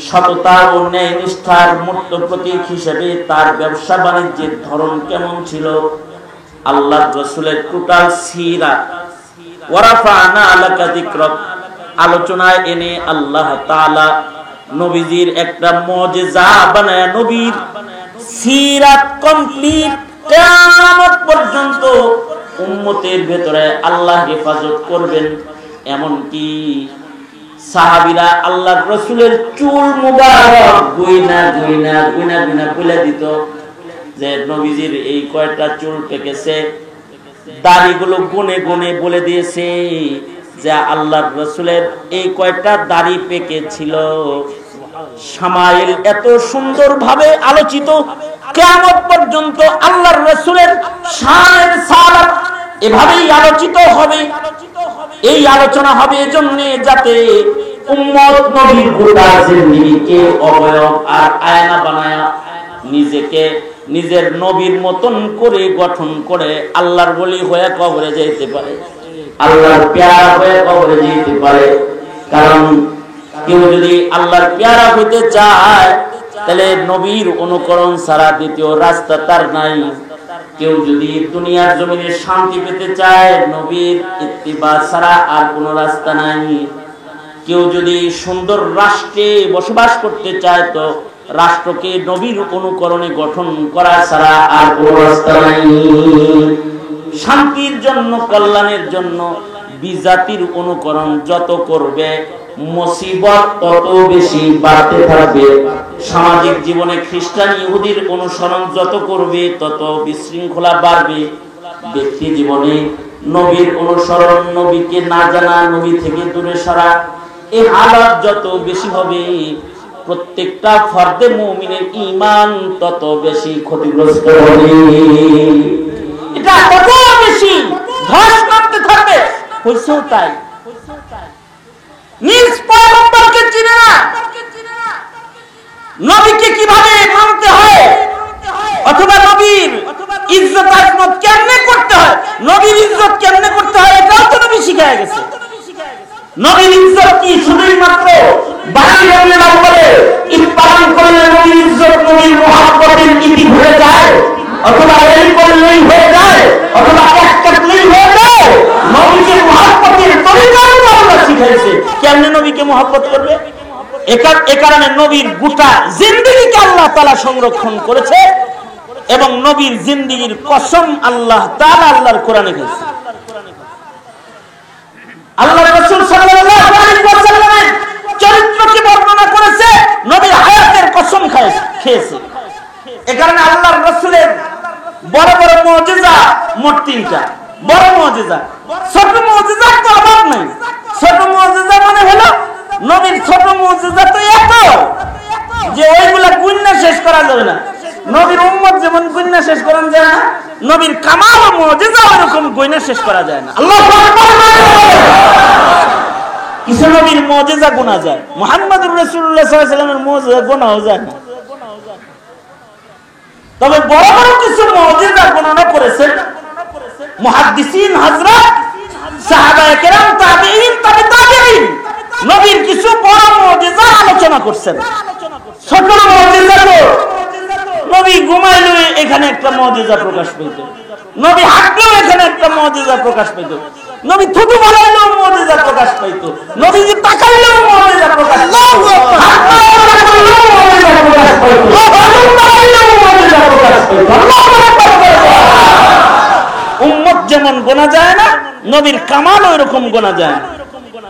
সততা ও ন্যায় নিষ্ঠার মূর্ত প্রতীক হিসেবে তার ব্যবসা বাণিজ্যের ধরন কেমন ছিল, আল্লাহর রাসূলের টোটাল সিরাত ওয়ারাফানা আলাকা যিকরাক আলোচনায় এনে আল্লাহ তাআলা নবীজির একটা মুজিজা বানায় নবীর সিরাত কমপ্লিট কিয়ামত পর্যন্ত উম্মতের ভেতরে আল্লাহ হেফাজত করবেন। এমন কি সাহাবীরা আল্লাহর রাসূলের চুল মুবারক গুইনা গুইনা গুইনা গুইনা বলে দিত যে নবীজির এই কয়টা চুল পেকেছে, দাড়িগুলো গুনে গুনে বলে দিয়েছে যে আল্লাহর রাসূলের এই কয়টা দাড়ি পেকেছিল। শামাইল এত সুন্দরভাবে আলোচিত, কিয়ামত পর্যন্ত আল্লাহর রাসূলের শানের সালাত এভাবেই আলোচিত হবে। এই আলোচনা হবে এজন্য যাতে উম্মত নবীর গোটা জিন্দেগিকে অবয়ব আর আয়না বানায়া নিজেকে নিজের নবীর মতন করে গঠন করে আল্লাহর ওলি হয়ে কবরে যেতে পারে, আল্লাহর পেয়ারা হয়ে কবরে যেতে পারে। কারণ কেউ যদি আল্লাহর পেয়ারা হইতে চায় তাহলে নবীর অনুকরণ ছাড়া দ্বিতীয় রাস্তা তার নাই। কেউ যদি দুনিয়ার জমিনে শান্তি পেতে চায় নবীর ইত্তিবা ছাড়া আর কোনো রাস্তা নাই। কেউ যদি সুন্দর রাষ্ট্রে বসবাস করতে চায় তো রাষ্ট্রকে নবীর অনুকরণে গঠন করা ছাড়া আর কোনো রাস্তা নাই। শান্তির জন্য, কল্যাণের জন্য বিজাতির অনুকরণ যত করবে মুসিবত তত বেশি বাড়তে থাকবে। সামাজিক জীবনে খ্রিস্টান ইহুদির অনুসরণ যত করবে তত বিশৃঙ্খলা বাড়বে। ব্যক্তি জীবনে নবীর অনুসরণ, নবীকে না জানা, নবী থেকে দূরে সরা, এই হালাত যত বেশি হবে প্রত্যেকটা ফর্দে মুমিনের ঈমান তত বেশি ক্ষতিগ্রস্ত হবে। এটা কত বেশি ধস নামতে থাকবে। হইছেও তাই। নিজ পয়গম্বরকে চিনে না, নবীকে কিভাবে মানতে হয় অথবা নবীর ইজ্জত আজমত কেমনে করতে হয়, নবীর ইজ্জত কেমনে করতে হয় এটাও তো নবী শিখায় গেছে। নবীর ইজ্জত কি শুধুই মাত্র বাড়ির রঙের উপরে ঈদ পালন করলে নবীর ইজ্জত, নবীর মুহাব্বতের ইতি হয়ে যায়, অথবা এই করলেই হয়ে যায়, অথবা এক কাটলেই হয়ে যায়? নবীকে মুহাব্বতের তরিকাও আল্লাহ শিখাইছে। কেমনে নবীকে মুহাব্বত করবে? এ কারণে নবীর গোটা জিন্দেগিকে আল্লাহ তাআলা সংরক্ষণ করেছে এবং নবীর জিন্দেগির কসম আল্লাহ তাআলা আল্লাহর কোরআনে দিয়েছে। আল্লাহ রাসূল সাল্লাল্লাহু আলাইহি ওয়াসাল্লামের চরিত্রকে বর্ণনা করেছে খেয়েছে। এ কারণে আল্লাহর রাসূলের বড় বড় মুজিজা মোট 3টা। বড় মুজিজা, ছোট মুজিজা তো অভাব নাই। ছোট মুজিজা মানে হলো নবীর ছোট মুজিজা তো এত যে ওইগুলা গুণনা শেষ করা যাবে না। নবীর উম্মত যেমন গুণনা শেষ করা যায় না, নবীর কামাল ও মুজিজা এরকম গুণনা শেষ করা যায় না। আল্লাহু আকবার। কিছু নবীর মুজিজা গোনা যায়, মুহাম্মদুর রাসূলুল্লাহ সাল্লাল্লাহু আলাইহি ওয়াসাল্লামের মুজিজা গোনাও যায় না। তবে বড় বড় কিছু মুজিজা বর্ণনা করেছেন মুহাদ্দিসিন হযরত, সাহাবায়ে কেরাম, তাবেঈন, তাবেঈন নবীর কিছু বড় মুজিজা আলোচনা করছেন। ছোট মুজিজা তো নবী ঘুমাইলে এখানে একটা মুজিজা প্রকাশ পেত, নবী হাঁটলেও এখানে একটা মুজিজা প্রকাশ পেত, নবী থুতু বানাইলেও মুজিজা প্রকাশ পেত, নবী যে তাকাইলেও মুজিজা প্রকাশ পেত, উম্মত যেমন গোনা যায় না, নবীর কামালও এরকম গোনা যায় না।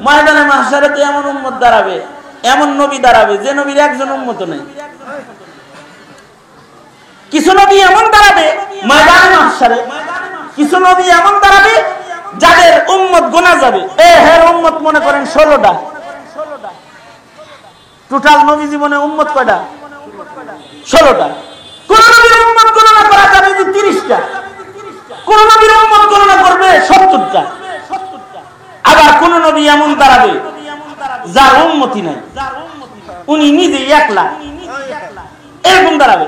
ময়দানে মাহশারেতে এমন উম্মত দাঁড়াবে, এমন নবী দাঁড়াবে যে নবীর একজন উম্মত নেই। কিছু নবী এমন দাঁড়াবে ময়দানে মাহশারে, কিছু নবী এমন দাঁড়াবে যাদের উম্মত গোনা যাবে। হের উম্মত মনে করেন 16টা। টোটাল নবী জীবনে উম্মত কয়টা? 16টা। কোন নবীর উম্মত গণনা করা যাবে যে 30টা, কোন নবীর উম্মত গণনা করবে 70টা। আবার কোন নবী এমন দাঁড়াবে যার উম্মতি নাই, উনি নিজে একলা, এরকম দাঁড়াবে।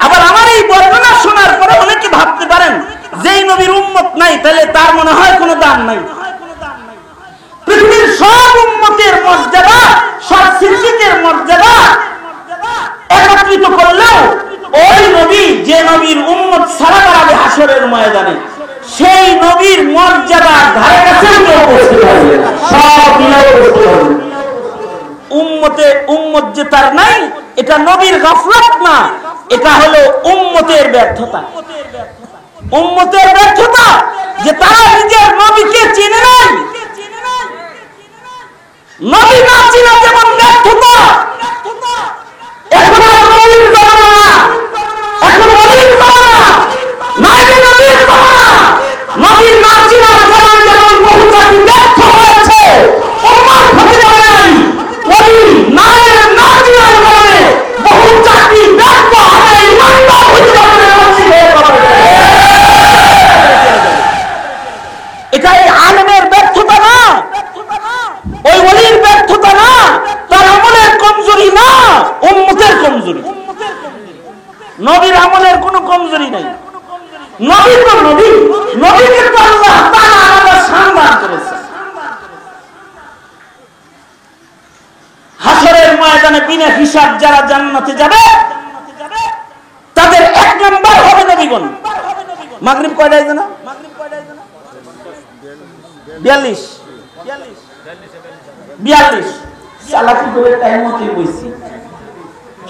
আবার আমার এই বর্ণনা শোনার পরে অনেকে ভাবতে পারেন যেই নবীর উম্মত নাই তাহলে তার মনে হয় কোনো দাম নাই। পৃথিবীর সব উম্মতের মর্যাদা, সব সিদ্দিকের মর্যাদা একত্রিত করলেও ওই নবী যে নবীর উম্মত ছাড়া দাঁড়াবে হাসরের ময়দানে, সেই নবীর মর্যাদার ধারে কাছে কেউ পৌঁছতে পারবে না। সব মিলায়ে পৌঁছতে পারবে। উম্মত যে তার নাই, এটা নবীর গাফলাত না, এটা হলো উম্মতের ব্যর্থতা। উম্মতের ব্যর্থতা যে তারা নিজের নবীকে চিনে নাই। নবী না চিনা যেমন ব্যর্থতা, এখন আর নবীর জামানা, এখন নবীর জামানা, নাইবে নবীর জামানা। নবীর না চিনার কারণে যেমন বহু জাতি ব্যর্থ হয়েছে, উম্মত হতে পারে নাই। নবী না চিনার কারণে বহু জাতি ব্যর্থ হবে, ইমানদার হতে পারে না। এটা এই আলেমের ব্যর্থতা না, ওই ওলির ব্যর্থতা না, তার আমলের কমজোরি না, উম্মতের কমজোরি। নবীর আমলের কোনো কমজোরি নাই। নবী তো নবী, নবীকে তো আল্লাহ তাআলা আলাদা সম্মান করেছে। হাসরের ময়দানে বিনা হিসাব যারা জান্নাতে যাবে তাদের 1 নাম্বার হবে নবীগণ। মাগরিব কয়টায় জানো? 42 চালাকি করে টাইম মতো বইছি,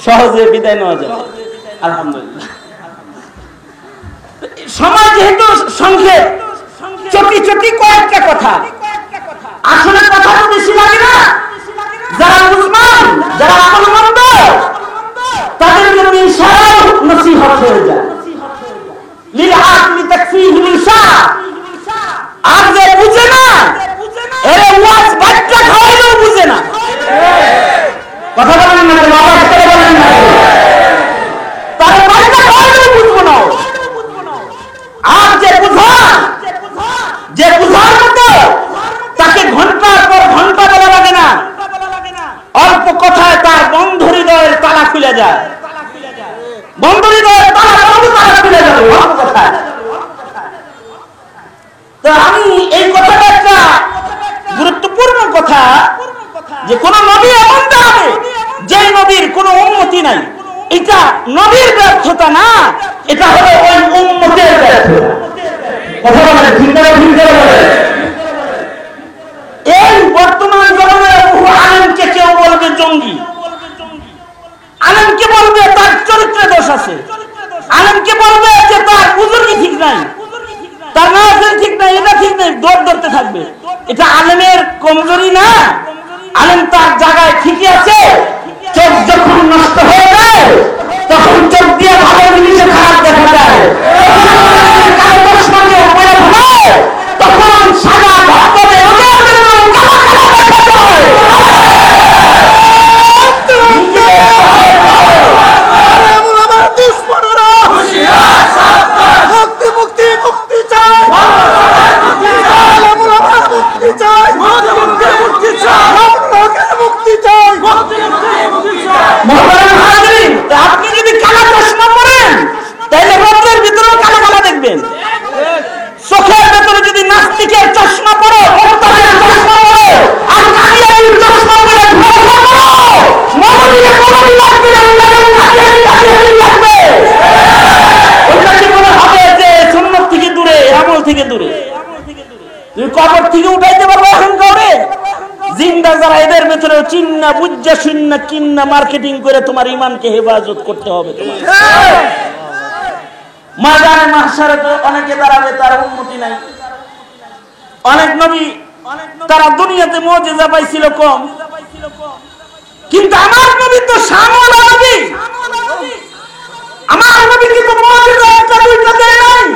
সহজে বিদায় নেওয়া যাবে আলহামদুলিল্লাহ। সময় যেহেতু সংক্ষেপ, চটি কয়েকটা কথা, আসলে কথা তো বেশি লাগে না। যারা মুসলমান, যারা আমলমন্দ, তাদের জন্য ইশারা নসিহত হয়ে যায়। লিল আকলি তাকফিহি ইশা। আর যে বুঝে না, এর ওয়াজ বাচ্চা খাওয়াইলেও বুঝে না। কথা বলেন না, বাবা করে বলেন না, তার বাচ্চা খাওয়াইলেও বুঝবো না। আর যে বুঝার মতো, তাকে ঘন্টার পর ঘন্টা বলা লাগে না। অল্প কথায় তার বন্ধ হৃদয়ের তালা খুলে যায়, বন্ধ হৃদয়ের তালা খুলে যাবে অল্প কথায়। তো আমি এই কথাটা একটা গুরুত্বপূর্ণ কথা, যে কোন নবী এমন দাঁড়াবে যে নবীর কোন উম্মতি নাই, এটা নবীর ব্যর্থতা না, এটা হলো ওই উম্মতের ব্যর্থতা। কথা বলেন ঠিক না? ঠিক বলেন। এই বর্তমান জমানায় বহু আলেমকে কেউ বলবে জঙ্গি, আলেমকে বলবে তার চরিত্রে দোষ আছে, আলেমকে বলবে যে তার বুজুর্গি ঠিক নাই, তার নামাজ ঠিক নাই, এটা ঠিক নাই, দৌড় ধরতে থাকবে। এটা আলেমের কমজোরি না, আলেম তার জায়গায় ঠিকই আছে। চোখ যখন নষ্ট হয়ে যায় নাস্তিকের চশমা পরো, মুক্তারের চশমা পরো, আর কাদিয়ানির চশমা পরে ধোঁকা করো। মৌলবীকে মৌলবী লাগবে না, কাদিয়ানি লাগবে। ওইটাকে মনে হবে যে সুন্নাত থেকে দূরে, আমল থেকে দূরে। তুমি কবর থেকে উঠাইতে পারবো এখন কাউরে? জিন্দা যারা এদের ভেতরে চিন্না বুজ্জা শূন্য কিন্না মার্কেটিং করে তোমার ইমানকে হেফাজত করতে হবে। তোমার ময়দানে মাহশারে তো অনেকে দাঁড়াবে, তার উন্নতি নাই। অনেক নবী তারা দুনিয়াতে মুজিজা পাইছিল কম, কিন্তু আমার নবী তো শামওয়ালা নবী। আমার নবী কিন্তু মুজিজা একটা দুইটা দেয় নাই।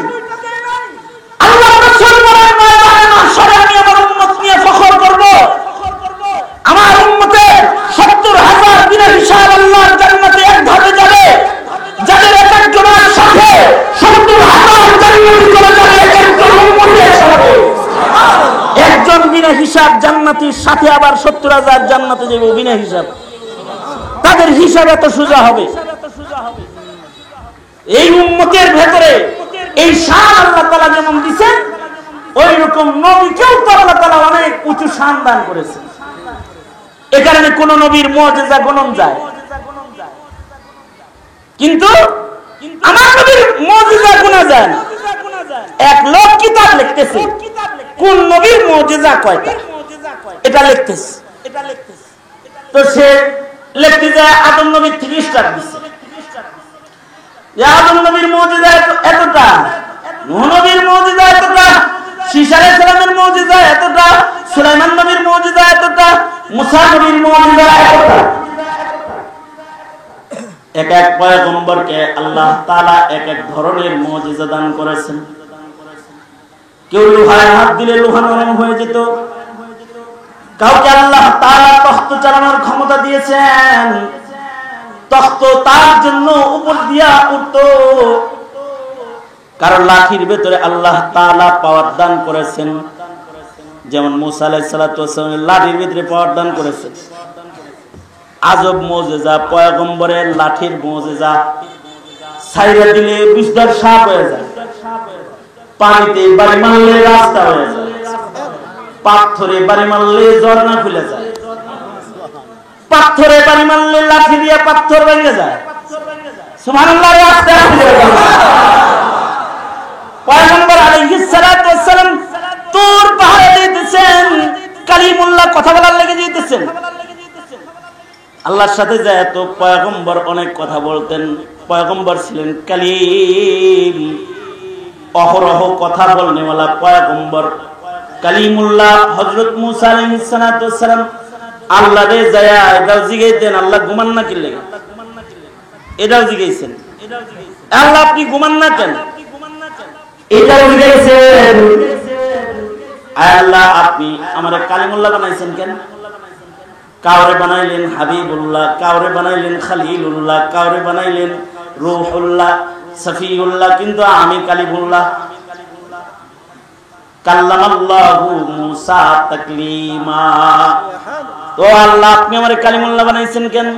আল্লাহ রাসূল বলেন ময়দানে মাহশারে আমি আমার উম্মত নিয়ে ফখর করব। আমার উম্মতের ৭০,০০০ বিনা হিসাব আল্লাহর জান্নাতে এক ধাপে যাবে, যাদের এক একজনের সাথে ৭০,০০০ জান্নাতি চলে যাবে একজন উম্মতের সাথে। একজন বিনা হিসাব জান্নাতির সাথে আবার ৭০,০০০ জান্নাতে যাবে বিনা হিসাব। তাদের হিসাব এত সোজা হবে। এই উম্মতের ভেতরে এই শান আল্লাহ তাআলা যেমন দিয়েছেন, ওই রকম নবীকেও তো আল্লাহ তাআলা অনেক উঁচু শান দান করেছে। এ কারণে কোন নবীর মুজিজা গণন যায়, কিন্তু আমার নবীর মুজিজা গোনা যায় না। এক লোক কিতাব লিখতেছে কোন নবীর মুজিজা কয়টা, এটা লিখতেছে। তো সে লিখতে যায় আদম নবীর 30 টা দিচ্ছে, যে আদম নবীর মুজিজা এতটা, নূহ নবীর মুজিজা এতটা, ঈসা আলাইহিস সালামের মুজিজা এতটা, সুলাইমান নবীর মুজিজা এতটা, মুসা নবীর মুজিজা এতটা। এক এক পয়গম্বরকে আল্লাহ তাআলা এক এক ধরনের মুজিজা দান করেছেন। কেউ লোহায় হাত দিলে লোহা নরম হয়ে যেত, কাউকে আল্লাহ তাআলা তখ্ত চালানোর ক্ষমতা দিয়েছেন, তখ্ত তার জন্য উপর দিয়া উঠত। কারণ লাঠির ভেতরে আল্লাহ তাআলা পাওয়ার দান করেছেন, যেমন মুসা আলাইহিস সালাতু ওয়াস সালামের লাঠির ভিতরে পাওয়ার দান করেছেন। আজব মুজিজা পয়গম্বরের লাঠির মুজিজা, ছাইরা দিলে বিষধর সাপ হয়ে যায়, পানিতে বাড়ি মারলে রাস্তা হয়ে যায়, পাথরে বাড়ি মারলে ঝর্ণা খুলে যায়, পাথরে বাড়ি মারলে লাঠি দিয়ে পাথর ভেঙে যায়। সুবহানাল্লাহ, রাস্তা খুলে যায়। পয়গম্বর আলাইহিস সালাতু ওয়াস সালাম তুর পাহাড়ে যেতেছেন, কালিমুল্লাহ কথা বলার লেগে যেতেছেন। আল্লাহর সাথে যায় তো পয়গম্বর অনেক কথা বলতেন। পয়গম্বর ছিলেন কালিম, অহরহ কথা বলনেওয়ালা পয়গম্বর কালিমুল্লাহ। হযরত মুসা আলাইহিস সালাতু ওয়াস সালাম আল্লাহ রে যায় এটাও জিগাইতেন, আল্লাহ ঘুমান না কি লাগে, এটাও জিগাইছেন, আল্লাহ আপনি ঘুমান না কেন, এটাও জিগাইছেন, আল্লাহ আপনি আমারে কালিমুল্লাহ বানাইছেন কেন? কাউরে বানাইলেন হাবিবুল্লাহ, কাউরে বানাইলেন খালিলুল্লাহ, কাউরে বানাইলেন রূহুল্লাহ, সফিউল্লাহ, কিন্তু আমি কালিমুল্লাহ। কাল্লামাল্লাহু মুসা তাকলিমা। তো আল্লাহ আপনি আমারে কালিমুল্লাহ বানাইছেন কেন?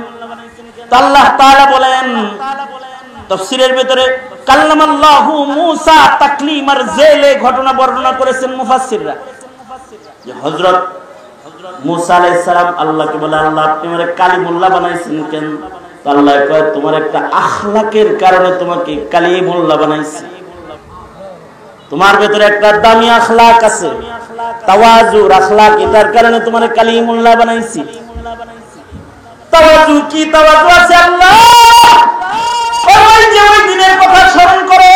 তো আল্লাহ তাআলা বলেন তাফসীরের ভিতরে কাল্লামাল্লাহু মুসা তাকলিমার জেলে ঘটনা বর্ণনা করেছেন মুফাসসিররা, যে হযরত মুসা আলাইহিস সালাম আল্লাহকে বলে আল্লাহ আপনি আমারে কালিমুল্লাহ বানাইছেন কেন? তো আল্লাহ কয় তোমার একটা আখলাকের কারণে তোমাকে কালিমুল্লাহ বানাইছি। তোমার ভিতরে একটা দামি আখলাক আছে, তাওয়াজুর আখলাক, এটার কারণে তোমার কালিমুল্লাহ বানাইছি। তাওয়াজু কি তাওয়াজু আছে আল্লাহ? ওই যে ওই দিনের কথা স্মরণ করো,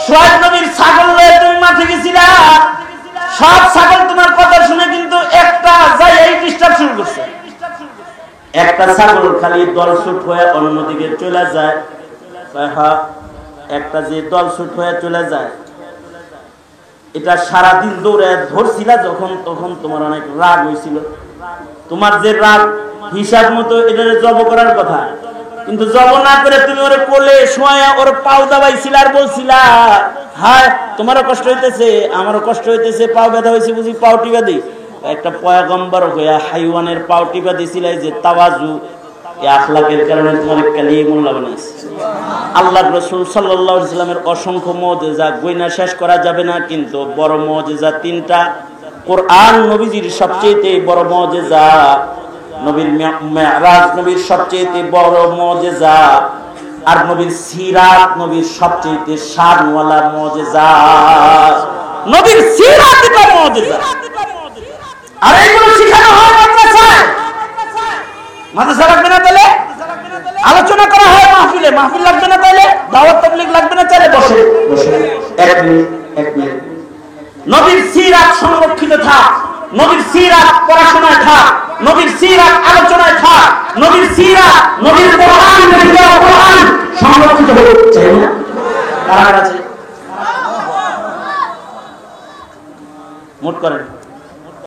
শুআয়ব নবীর ছাগল লয়ে তুমি মাঠে গেছিলা, সব ছাগল তোমার কথা শুনে কিন্তু একটা যাই এই ডিস্টার্ব শুরু করছে। একটা ছাগল খালি দলছুট হয়ে অন্যদিকে চলে যায়, একটা যে দলছুট হয়ে চলে যায়, এটা সারাদিন দৌড়ে ধরছিলা যখন, তখন তোমার অনেক রাগ হয়েছিল। তোমার যে রাগ হিসাব মতো এটা জব করার কথা, কিন্তু জব না করে তুমি ওরে কোলে শোয়া ওর পাও দাবাইছিলা আর বলছিলা হায় তোমারও কষ্ট হইতেছে আমারও কষ্ট হইতেছে, পাও ব্যথা হয়েছে বুঝি পাও টিপা দিই। একটা পয়গম্বর হইয়া হাইওয়ানের পাও টিপা দিছিলাই, যে তাওয়াজু এই আখলাকের কারণে তোমার কালিমুল্লাহ বানাইছে। আল্লাহর রাসূল সাল্লাল্লাহু আলাইহি ওয়াসাল্লামের অসংখ্য মুজিজা গয়না শেষ করা যাবে না, কিন্তু বড় মুজিজা তিনটা। কোরআন নবীজির সবচেয়ে বড় মুজিজা, নবীর মিরাজ নবীর সবচেয়ে বড় মুজিজা, আর নবীর সিরাত নবীর সবচেয়ে শানওয়ালা মুজিজা। নবীর সিরাত এটা মুজিজা। আর এইগুলো শেখানো হয় মাদ্রাসায়। মাদ্রাসা লাগবে না তাহলে আলোচনা করা হয় মাহফিলে, মাহফিল লাগবে না তাহলে দাওয়াত তাবলীগ লাগবে না তাহলে বসে বসে এক মিনিট নবীর সিরাত সংরক্ষিত থাক, নবীর সিরাত পড়াশোনায় থাক, নবীর সিরাত আলোচনায় থাক, নবীর সিরাত নবীর কোরআন সংরক্ষিত হোক, চাই না? কার আছে মোট করেন।